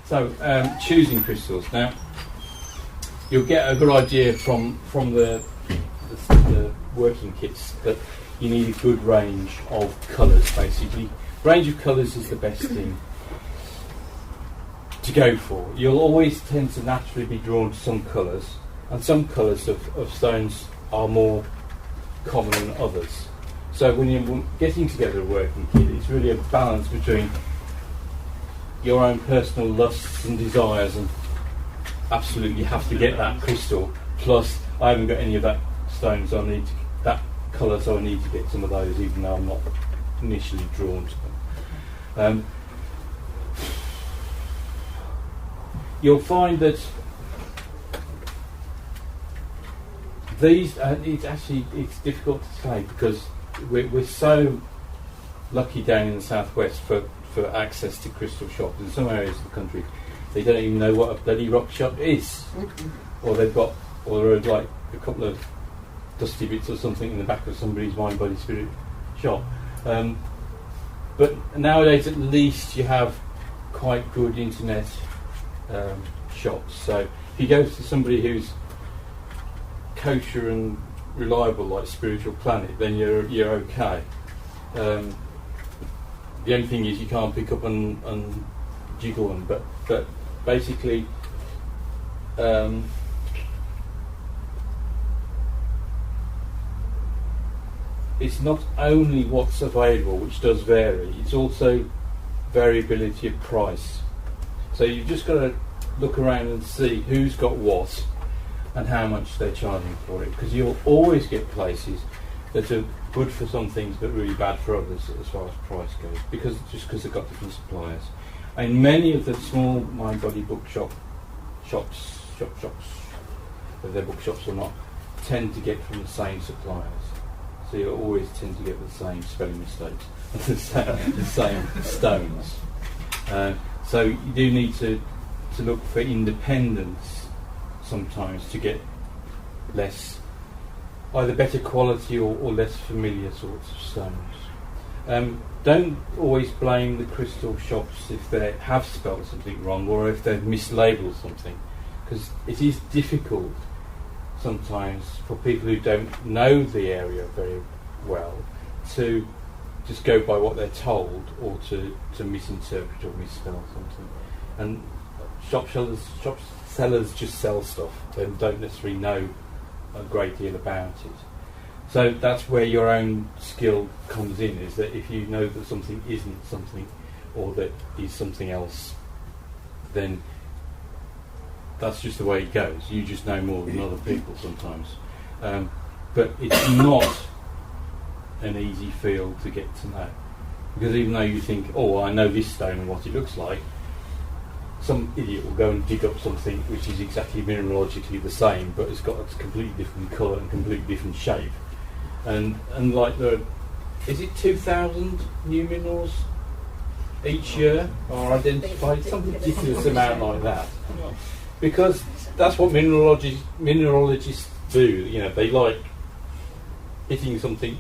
So, choosing crystals. Now, you'll get a good idea from the working kits that you need a good range of colours, basically. Range of colours is the best thing to go for. You'll always tend to naturally be drawn to some colours, and some colours of stones are more common than others. So when you're getting together a working kit, it's really a balance between your own personal lusts and desires and absolutely have to get that crystal, plus I haven't got any of that stone, so I need that colour, so I need to get some of those, even though I'm not initially drawn to them. You'll find that these, it's difficult to say because we're so lucky down in the southwest for access to crystal shops. In some areas of the country, they don't even know what a bloody rock shop is, or they've got, or there are like a couple of dusty bits or something in the back of somebody's mind, body, spirit shop. But nowadays, at least, you have quite good internet shops. So if you go to somebody who's kosher and reliable, like Spiritual Planet, then you're okay. The only thing is you can't pick up and jiggle them, but basically it's not only what's available, which does vary, it's also variability of price. So you've just got to look around and see who's got what and how much they're charging for it, because you'll always get places that are good for some things but really bad for others as far as price goes, because they've got different suppliers. And many of the small mind-body shops, whether they're bookshops or not, tend to get from the same suppliers. So you always tend to get the same spelling mistakes, the same stones. So you do need to look for independence sometimes to get less, either better quality or less familiar sorts of stones. Don't always blame the crystal shops if they have spelled something wrong or if they've mislabeled something, because it is difficult sometimes for people who don't know the area very well to just go by what they're told, or to misinterpret or misspell something. And shop sellers just sell stuff and don't necessarily know a great deal about it. So that's where your own skill comes in, is that if you know that something isn't something, or that is something else, then that's just the way it goes. You just know more than other people sometimes. But it's not an easy field to get to know, because even though you think, oh, I know this stone and what it looks like, some idiot will go and dig up something which is exactly mineralogically the same, but it's got a completely different colour and completely different shape. And like is it 2,000 new minerals each year are identified? Some ridiculous amount like that. Because that's what mineralogists do. You know, they like hitting something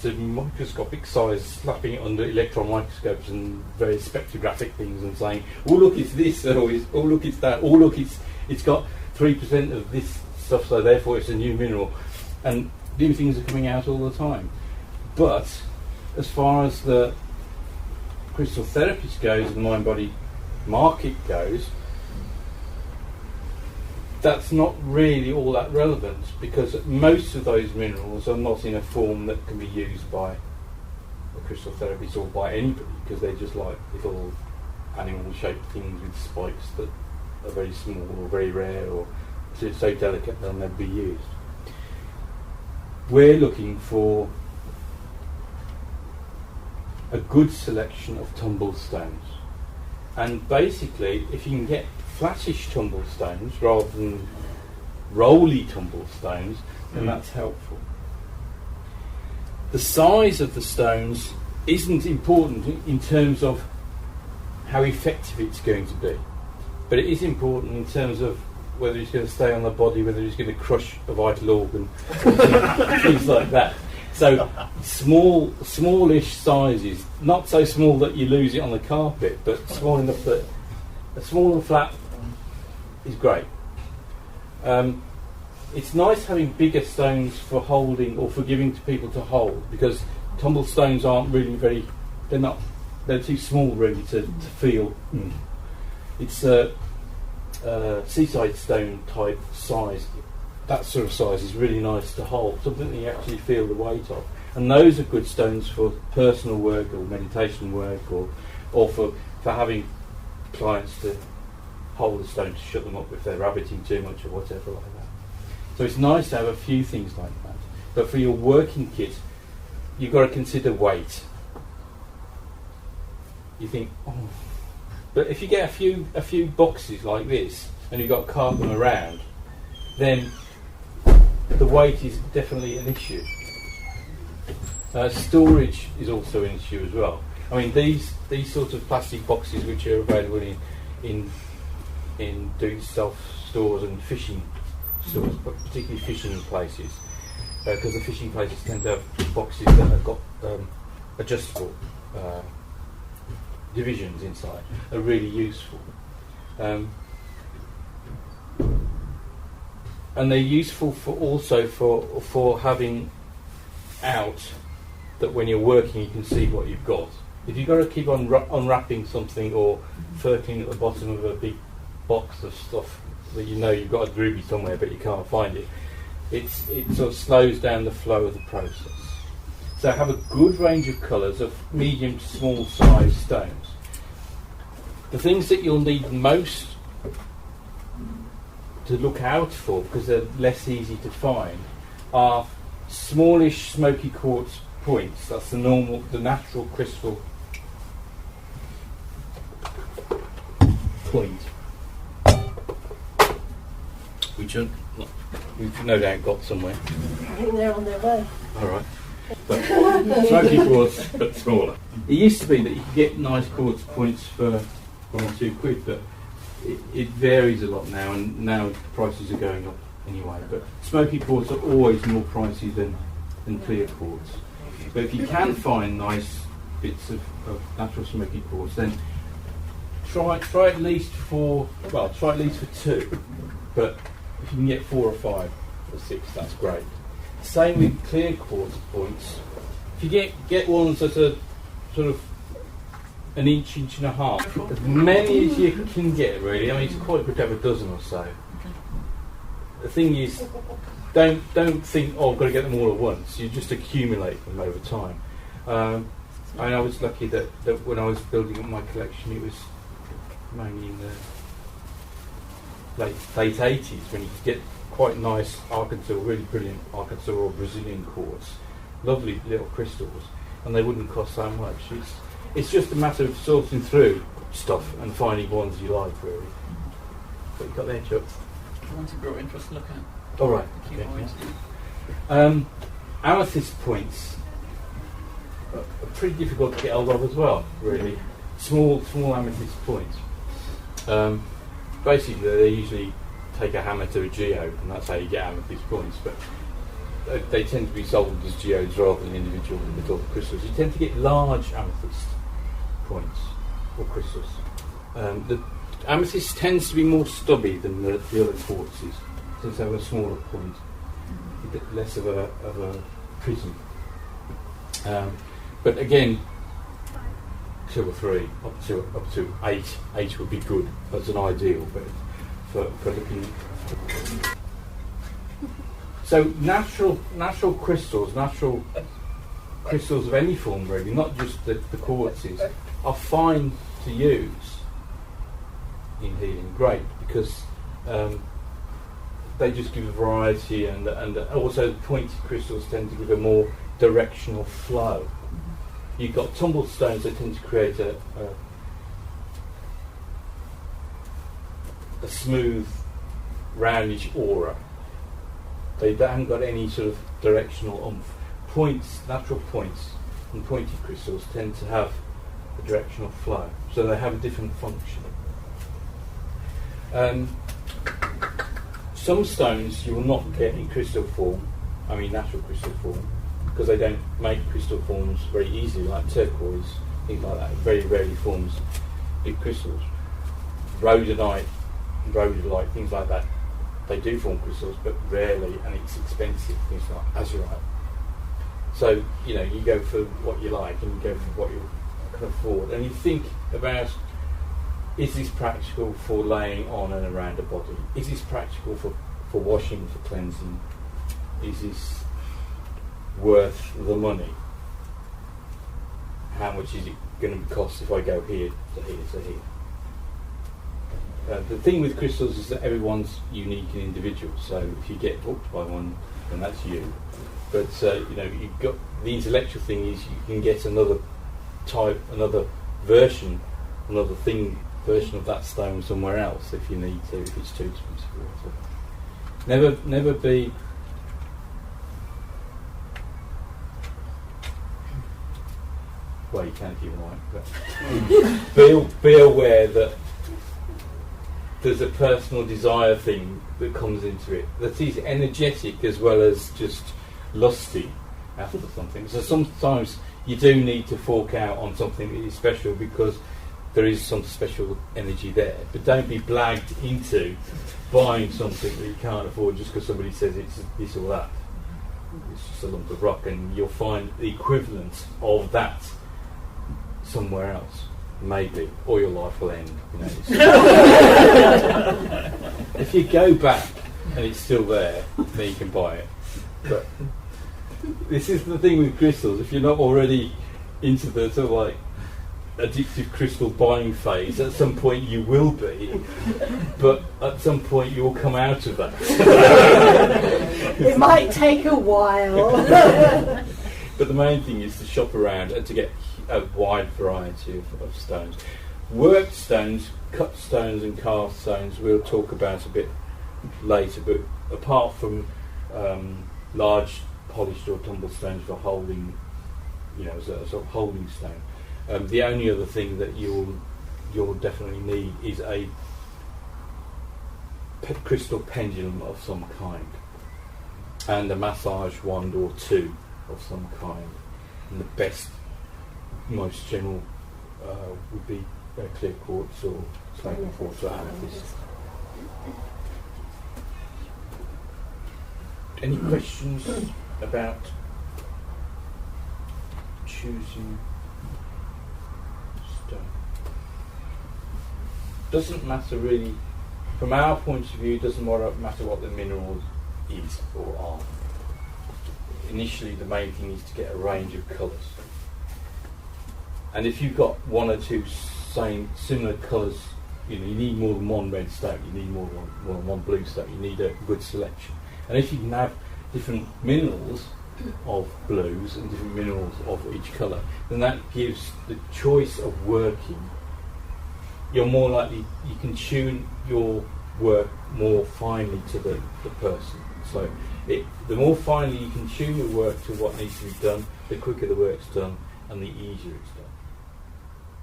to microscopic size, slapping it under electron microscopes and various spectrographic things, and saying, "Oh look, it's this," or "Oh look, it's that," "Oh look, it's got 3% of this stuff, so therefore it's a new mineral." And new things are coming out all the time. But as far as the crystal therapist goes and mind-body market goes, that's not really all that relevant, because most of those minerals are not in a form that can be used by a crystal therapist or by anybody, because they're just like little animal-shaped things with spikes that are very small or very rare, or so delicate they'll never be used. We're looking for a good selection of tumble stones, and basically if you can get flattish tumble stones rather than rolly tumble stones, then that's helpful. The size of the stones isn't important in terms of how effective it's going to be, but it is important in terms of whether it's going to stay on the body, whether it's going to crush a vital organ, things like that. So smallish sizes, not so small that you lose it on the carpet, but small enough that a small and flat is great. It's nice having bigger stones for holding or for giving to people to hold, because tumble stones aren't really they're too small really to feel. It's a seaside stone type size. That sort of size is really nice to hold, something that you actually feel the weight of. And those are good stones for personal work or meditation work, or for having clients to hold the stone to shut them up if they're rabbiting too much or whatever like that. So it's nice to have a few things like that. But for your working kit, you've got to consider weight. You think, oh. But if you get a few boxes like this and you've got to cart them around, then the weight is definitely an issue. Storage is also an issue as well. I mean, these sorts of plastic boxes which are available in do-it-yourself stores and fishing stores, but particularly fishing places, because the fishing places tend to have boxes that have got adjustable divisions inside, are really useful. And they're useful for having out that when you're working you can see what you've got. If you've got to keep on unwrapping something or fertling at the bottom of a big box of stuff that you know you've got a ruby somewhere but you can't find it, it sort of slows down the flow of the process. So have a good range of colours of medium to small size stones. The things that you'll need most to look out for, because they're less easy to find, are smallish smoky quartz points. That's the natural crystal point, which we've no doubt got somewhere. I think they're on their way. All right. But smoky quartz, but smaller. It used to be that you could get nice quartz points for £1 or £2, but it varies a lot now, and now the prices are going up anyway. But smoky quartz are always more pricey than clear quartz. But if you can find nice bits of natural smoky quartz, then try at least for 2. But if you can get 4 or 5 or 6, that's great. Same with clear quartz points. If you get ones that are sort of an inch and a half, as many as you can get really. I mean, it's quite good to have a dozen or so. The thing is, don't think, oh, I've got to get them all at once. You just accumulate them over time. I was lucky that when I was building up my collection, it was mainly in the late 80s when you could get quite nice Arkansas, really brilliant Arkansas or Brazilian quartz, lovely little crystals, and they wouldn't cost so much. It's just a matter of sorting through stuff and finding ones you like, really. What you got there, Chuck? Ones you brought in for us to look at. All right. Okay. Amethyst points are pretty difficult to get hold of as well, really. Small amethyst points. Basically, they usually take a hammer to a geode, and that's how you get amethyst points. But they tend to be sold as geodes rather than individual little crystals. You tend to get large amethyst points or crystals. The amethyst tends to be more stubby than the other quartzes, since they have a smaller point, a bit less of a prism. But again, 2 or 3, up to 8. 8 would be good as an ideal, but for looking. So natural crystals of any form really, not just the quartzes, are fine to use in healing. Great, because they just give a variety, and also pointed crystals tend to give a more directional flow. You've got tumbled stones that tend to create a smooth, roundish aura. They haven't got any sort of directional oomph. Points, natural points, and pointed crystals tend to have a directional flow, so they have a different function. Some stones you will not get in crystal form, I mean natural crystal form, because they don't make crystal forms very easily, like turquoise, things like that. It very rarely forms big crystals. rhodonite, rhodolite, things like that, they do form crystals, but rarely, and it's expensive, things like azurite. So, you know, you go for what you like and you go for what you can afford. And you think about, is this practical for laying on and around a body? Is this practical for washing, for cleansing? Is this worth the money? How much is it going to cost if I go here to here to here? The thing with crystals is that everyone's unique and individual. So if you get hooked by one, then that's you. But you know, you've got the intellectual thing is you can get another type, another version, another version of that stone somewhere else if you need to, if it's too expensive or whatever. Never be well, you can if you like, but be aware that there's a personal desire thing that comes into it that is energetic as well as just lusty after something. So sometimes you do need to fork out on something that is special because there is some special energy there. But don't be blagged into buying something that you can't afford just because somebody says it's this or that. It's just a lump of rock, and you'll find the equivalent of that somewhere else, maybe, or your life will end. You know, if you go back and it's still there, then you can buy it. But this is the thing with crystals. If you're not already into the sort of like addictive crystal buying phase, at some point you will be, but at some point you will come out of that. It might take a while. But the main thing is to shop around and to get a wide variety of stones. Worked stones, cut stones and carved stones we'll talk about a bit later, but apart from large polished or tumbled stones for holding, you know, as a sort of holding stone, the only other thing that you'll definitely need is a crystal pendulum of some kind and a massage wand or two of some kind. And the best, most general would be clear quartz or smoking quartz or amethyst. Any questions about choosing stone? Doesn't matter really, from our point of view, it doesn't matter what the mineral is or are. Initially the main thing is to get a range of colours. And if you've got one or two similar colours, you know, you need more than one red stone, you need more than one blue stone, you need a good selection. And if you can have different minerals of blues and different minerals of each colour, then that gives the choice of working. You're more likely, you can tune your work more finely to the person. So the more finely you can tune your work to what needs to be done, the quicker the work's done and the easier it's done.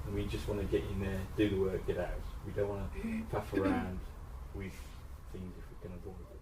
And we just want to get in there, do the work, get out. We don't want to faff around with things if we can avoid it.